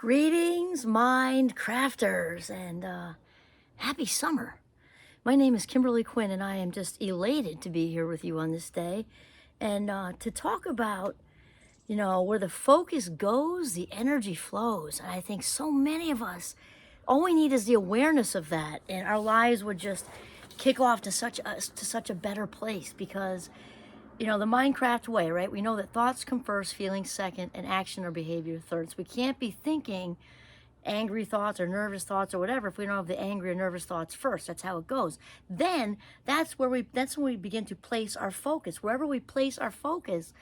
Greetings, mind crafters, and happy summer. My name is Kimberly Quinn, and I am just elated to be here with you on this day and to talk about, where the focus goes, the energy flows. And I think so many of us, all we need is the awareness of that, and our lives would just kick off to such a better place because the Minecraft way, right? We know that thoughts come first, feelings second, and action or behavior third. So we can't be thinking angry thoughts or nervous thoughts or whatever if we don't have the angry or nervous thoughts first. That's how it goes. Then that's when we begin to place our focus. Wherever we place our focus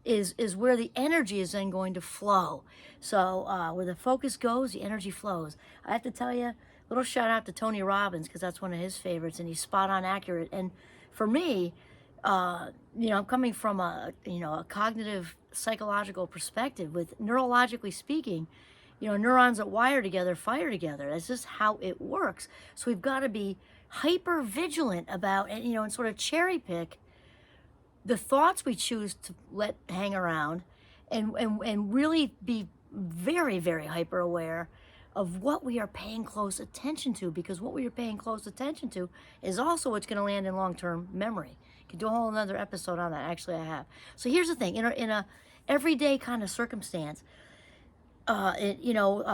is where the energy is then going to flow. So where the focus goes, the energy flows. I have to tell you, little shout out to Tony Robbins because that's one of his favorites, and he's spot on accurate. And for me, I'm coming from a cognitive psychological perspective. With neurologically speaking, neurons that wire together fire together. That's just how it works. So we've got to be hyper vigilant about, and sort of cherry pick the thoughts we choose to let hang around, and really be very, very hyper aware of what we are paying close attention to, because what we are paying close attention to is also what's going to land in long-term memory. Could do a whole another episode on that. Actually, I have. So here's the thing: in a everyday kind of circumstance,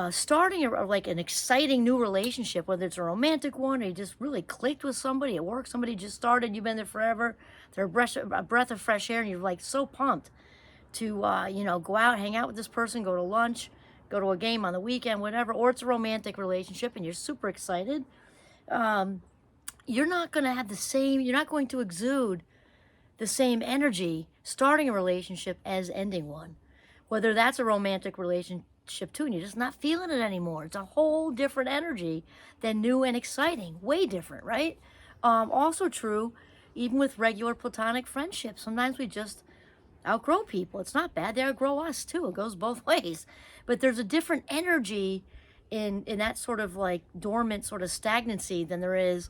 starting like an exciting new relationship, whether it's a romantic one or you just really clicked with somebody at work, somebody just started, you've been there forever, they're a breath of fresh air, and you're like so pumped to go out, hang out with this person, go to lunch, go to a game on the weekend, whatever. Or it's a romantic relationship and you're super excited. You're not going to have you're not going to exude the same energy starting a relationship as ending one. Whether that's a romantic relationship too, and you're just not feeling it anymore. It's a whole different energy than new and exciting. Way different, right? Also true, even with regular platonic friendships. Sometimes we just outgrow people. It's not bad. They outgrow us too. It goes both ways. But there's a different energy in that sort of like dormant sort of stagnancy than there is,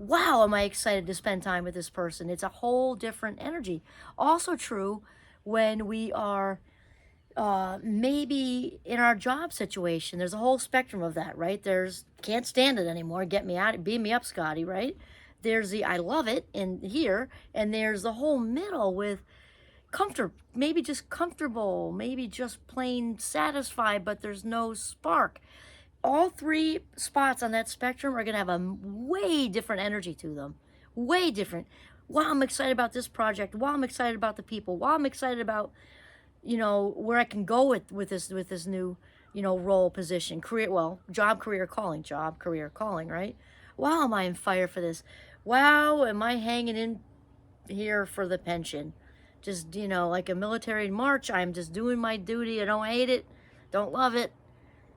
wow, am I excited to spend time with this person? It's a whole different energy. Also true when we are maybe in our job situation. There's a whole spectrum of that, right? There's can't stand it anymore, get me out, beam me up, Scotty, right? There's the I love it in here, and there's the whole middle with maybe just comfortable, maybe just plain satisfied, but there's no spark. All three spots on that spectrum are going to have a way different energy to them. Way different. Wow, I'm excited about this project. Wow, I'm excited about the people. Wow, I'm excited about, where I can go with this new, role, position, job, career, calling, right? Wow, am I on fire for this? Wow, am I hanging in here for the pension? Just, like a military march, I'm just doing my duty. I don't hate it, don't love it.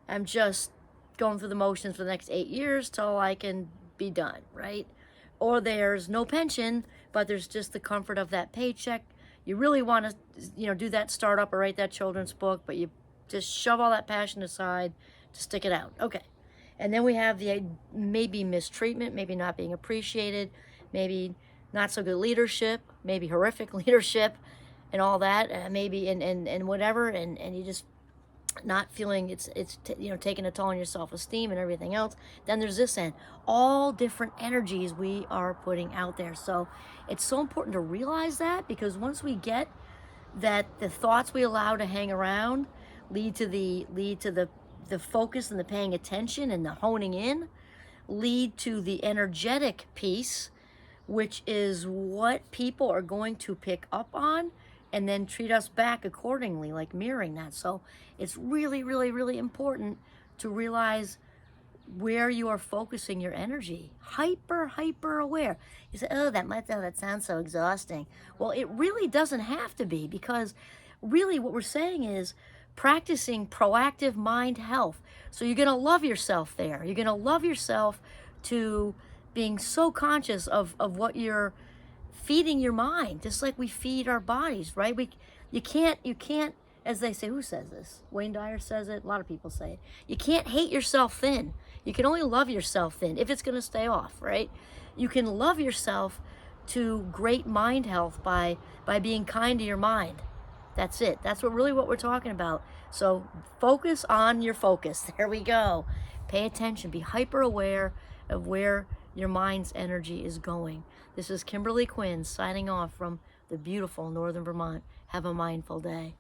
I'm just going through the motions for the next 8 years till I can be done, right? Or there's no pension, but there's just the comfort of that paycheck. You really want to, do that startup or write that children's book, but you just shove all that passion aside to stick it out. Okay. And then we have the maybe mistreatment, maybe not being appreciated, maybe not so good leadership, maybe horrific leadership and all that, maybe and whatever, and you just not feeling it's taking a toll on your self-esteem and everything else. Then there's this end, all different energies we are putting out there. So it's so important to realize that, because once we get that, the thoughts we allow to hang around lead to the focus and the paying attention and the honing in, lead to the energetic piece, which is what people are going to pick up on and then treat us back accordingly, like mirroring that. So it's really, really, really important to realize where you are focusing your energy. Hyper aware. You say, oh, that sounds so exhausting. Well, it really doesn't have to be, because really what we're saying is practicing proactive mind health. So you're going to love yourself there. You're going to love yourself to being so conscious of what you're feeding your mind, just like we feed our bodies, right? You can't, as they say, who says this? Wayne Dyer says it, a lot of people say it. You can't hate yourself thin. You can only love yourself thin if it's going to stay off, right? You can love yourself to great mind health by being kind to your mind. That's it. That's what we're talking about. So focus on your focus. There we go. Pay attention. Be hyper aware of where your mind's energy is going. This is Kimberly Quinn signing off from the beautiful Northern Vermont. Have a mindful day.